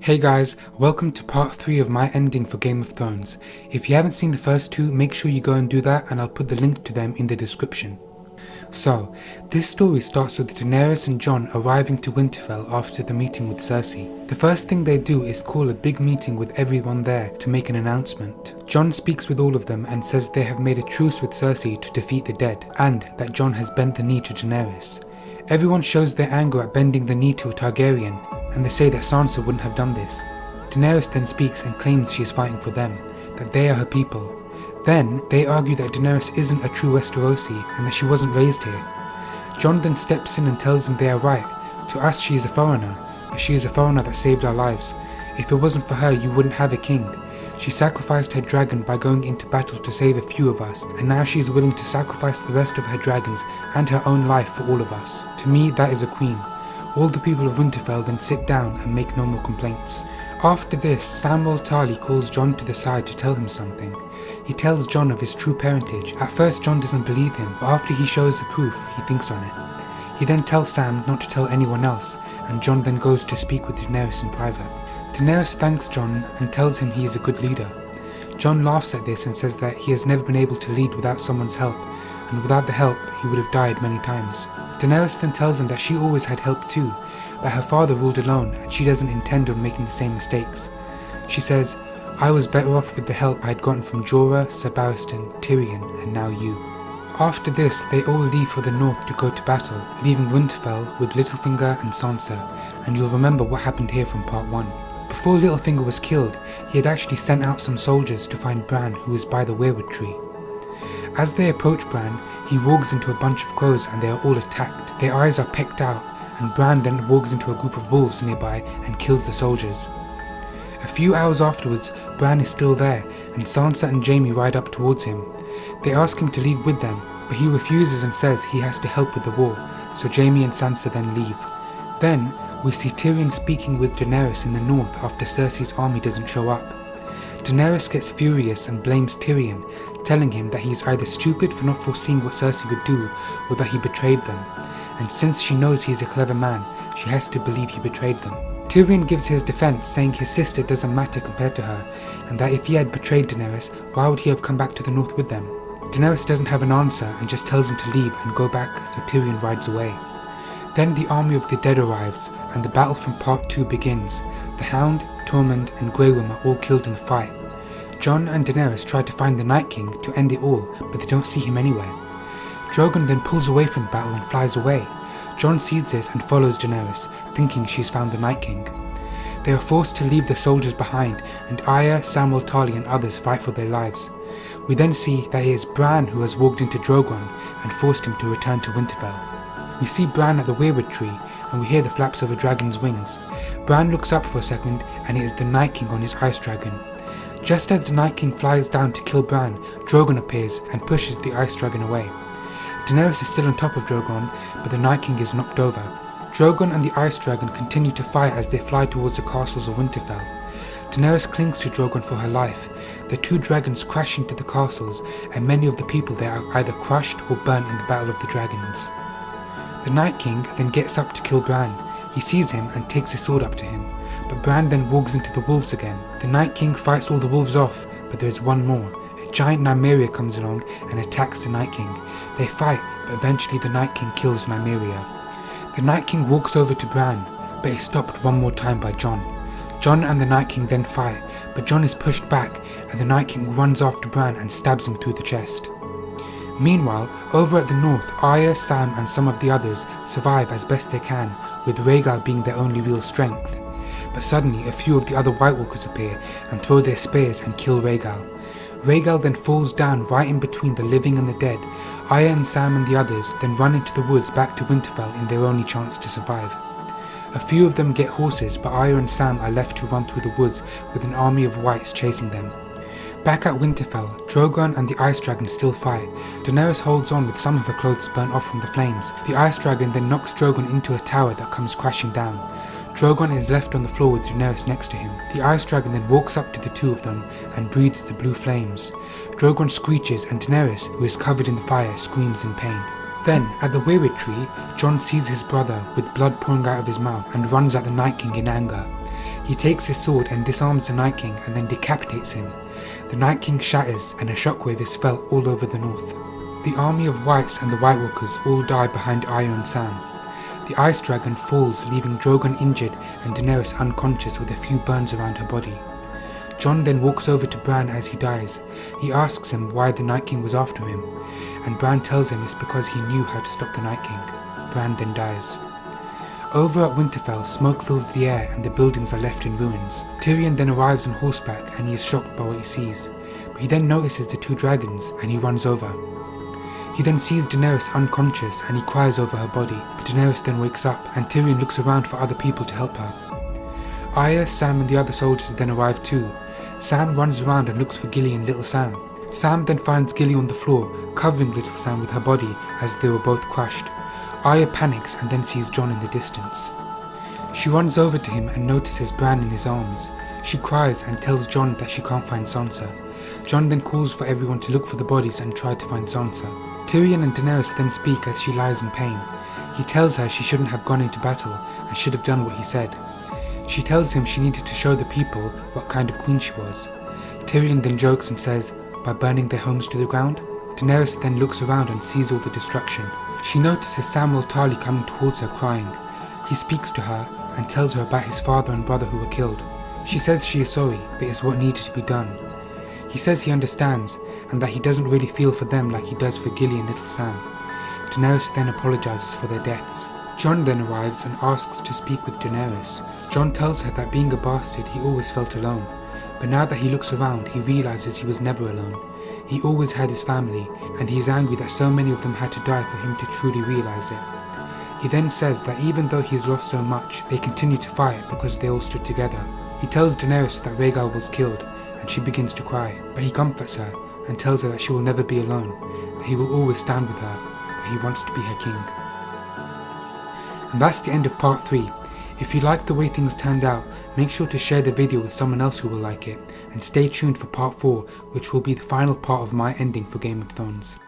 Hey guys, welcome to part 3 of my ending for Game of Thrones. If you haven't seen the first two, make sure you go and do that, and I'll put the link to them in the description. So, this story starts with Daenerys and Jon arriving to Winterfell after the meeting with Cersei. The first thing they do is call a big meeting with everyone there to make an announcement. Jon speaks with all of them and says they have made a truce with Cersei to defeat the dead, and that Jon has bent the knee to Daenerys. Everyone shows their anger at bending the knee to a Targaryen, and they say that Sansa wouldn't have done this. Daenerys then speaks and claims she is fighting for them, that they are her people. Then, they argue that Daenerys isn't a true Westerosi and that she wasn't raised here. Jon then steps in and tells them they are right. To us she is a foreigner, but she is a foreigner that saved our lives. If it wasn't for her, you wouldn't have a king. She sacrificed her dragon by going into battle to save a few of us, and now she is willing to sacrifice the rest of her dragons and her own life for all of us. To me, that is a queen. All the people of Winterfell then sit down and make no more complaints. After this, Samwell Tarly calls Jon to the side to tell him something. He tells Jon of his true parentage. At first Jon doesn't believe him, but after he shows the proof, he thinks on it. He then tells Sam not to tell anyone else, and Jon then goes to speak with Daenerys in private. Daenerys thanks Jon and tells him he is a good leader. Jon laughs at this and says that he has never been able to lead without someone's help, and without the help he would have died many times. Daenerys then tells him that she always had help too, that her father ruled alone and she doesn't intend on making the same mistakes. She says, "I was better off with the help I had gotten from Jorah, Ser Barristan, Tyrion, and now you." After this, they all leave for the north to go to battle, leaving Winterfell with Littlefinger and Sansa, and you'll remember what happened here from part 1. Before Littlefinger was killed, he had actually sent out some soldiers to find Bran, who is by the weirwood tree. As they approach Bran, he walks into a bunch of crows and they are all attacked. Their eyes are pecked out, and Bran then walks into a group of wolves nearby and kills the soldiers. A few hours afterwards, Bran is still there, and Sansa and Jaime ride up towards him. They ask him to leave with them, but he refuses and says he has to help with the war, so Jaime and Sansa then leave. Then, we see Tyrion speaking with Daenerys in the north after Cersei's army doesn't show up. Daenerys gets furious and blames Tyrion, telling him that he is either stupid for not foreseeing what Cersei would do, or that he betrayed them. And since she knows he is a clever man, she has to believe he betrayed them. Tyrion gives his defense, saying his sister doesn't matter compared to her, and that if he had betrayed Daenerys, why would he have come back to the north with them? Daenerys doesn't have an answer and just tells him to leave and go back, so Tyrion rides away. Then the army of the dead arrives, and the battle from part 2 begins. The Hound, Tormund, and Grey Worm are all killed in the fight. Jon and Daenerys try to find the Night King to end it all, but they don't see him anywhere. Drogon then pulls away from the battle and flies away. Jon sees this and follows Daenerys, thinking she's found the Night King. They are forced to leave the soldiers behind, and Arya, Samwell Tarly and others fight for their lives. We then see that it is Bran who has walked into Drogon and forced him to return to Winterfell. We see Bran at the weirwood tree, and we hear the flaps of a dragon's wings. Bran looks up for a second, and it is the Night King on his ice dragon. Just as the Night King flies down to kill Bran, Drogon appears and pushes the ice dragon away. Daenerys is still on top of Drogon, but the Night King is knocked over. Drogon and the ice dragon continue to fight as they fly towards the castles of Winterfell. Daenerys clings to Drogon for her life. The two dragons crash into the castles, and many of the people there are either crushed or burnt in the Battle of the Dragons. The Night King then gets up to kill Bran. He sees him and takes his sword up to him, but Bran then walks into the wolves again. The Night King fights all the wolves off, but there is one more. A giant Nymeria comes along and attacks the Night King. They fight, but eventually the Night King kills Nymeria. The Night King walks over to Bran, but is stopped one more time by Jon. Jon and the Night King then fight, but Jon is pushed back, and the Night King runs after Bran and stabs him through the chest. Meanwhile, over at the north, Arya, Sam and some of the others survive as best they can, with Rhaegal being their only real strength. But suddenly a few of the other White Walkers appear and throw their spears and kill Rhaegal. Rhaegal then falls down right in between the living and the dead. Arya and Sam and the others then run into the woods back to Winterfell in their only chance to survive. A few of them get horses, but Arya and Sam are left to run through the woods with an army of whites chasing them. Back at Winterfell, Drogon and the Ice Dragon still fight. Daenerys holds on with some of her clothes burnt off from the flames. The Ice Dragon then knocks Drogon into a tower that comes crashing down. Drogon is left on the floor with Daenerys next to him. The Ice Dragon then walks up to the two of them and breathes the blue flames. Drogon screeches and Daenerys, who is covered in the fire, screams in pain. Then, at the weirwood tree, Jon sees his brother with blood pouring out of his mouth and runs at the Night King in anger. He takes his sword and disarms the Night King and then decapitates him. The Night King shatters and a shockwave is felt all over the north. The army of Whites and the White Walkers all die behind Arya and Sam. The Ice Dragon falls, leaving Drogon injured and Daenerys unconscious with a few burns around her body. Jon then walks over to Bran as he dies. He asks him why the Night King was after him, and Bran tells him it's because he knew how to stop the Night King. Bran then dies. Over at Winterfell, smoke fills the air and the buildings are left in ruins. Tyrion then arrives on horseback and he is shocked by what he sees, but he then notices the two dragons and he runs over. He then sees Daenerys unconscious and he cries over her body, but Daenerys then wakes up and Tyrion looks around for other people to help her. Arya, Sam and the other soldiers then arrive too. Sam runs around and looks for Gilly and Little Sam. Sam then finds Gilly on the floor, covering Little Sam with her body as they were both crushed. Arya panics and then sees Jon in the distance. She runs over to him and notices Bran in his arms. She cries and tells Jon that she can't find Sansa. Jon then calls for everyone to look for the bodies and try to find Sansa. Tyrion and Daenerys then speak as she lies in pain. He tells her she shouldn't have gone into battle and should have done what he said. She tells him she needed to show the people what kind of queen she was. Tyrion then jokes and says, by burning their homes to the ground? Daenerys then looks around and sees all the destruction. She notices Samwell Tarly coming towards her crying. He speaks to her and tells her about his father and brother who were killed. She says she is sorry, but it's what needed to be done. He says he understands and that he doesn't really feel for them like he does for Gilly and Little Sam. Daenerys then apologizes for their deaths. Jon then arrives and asks to speak with Daenerys. Jon tells her that being a bastard he always felt alone, but now that he looks around he realizes he was never alone. He always had his family, and he is angry that so many of them had to die for him to truly realize it. He then says that even though he has lost so much, they continue to fight because they all stood together. He tells Daenerys that Rhaegar was killed, and she begins to cry, but he comforts her and tells her that she will never be alone, that he will always stand with her, that he wants to be her king. And that's the end of part 3. If you like the way things turned out, make sure to share the video with someone else who will like it, and stay tuned for part 4, which will be the final part of my ending for Game of Thrones.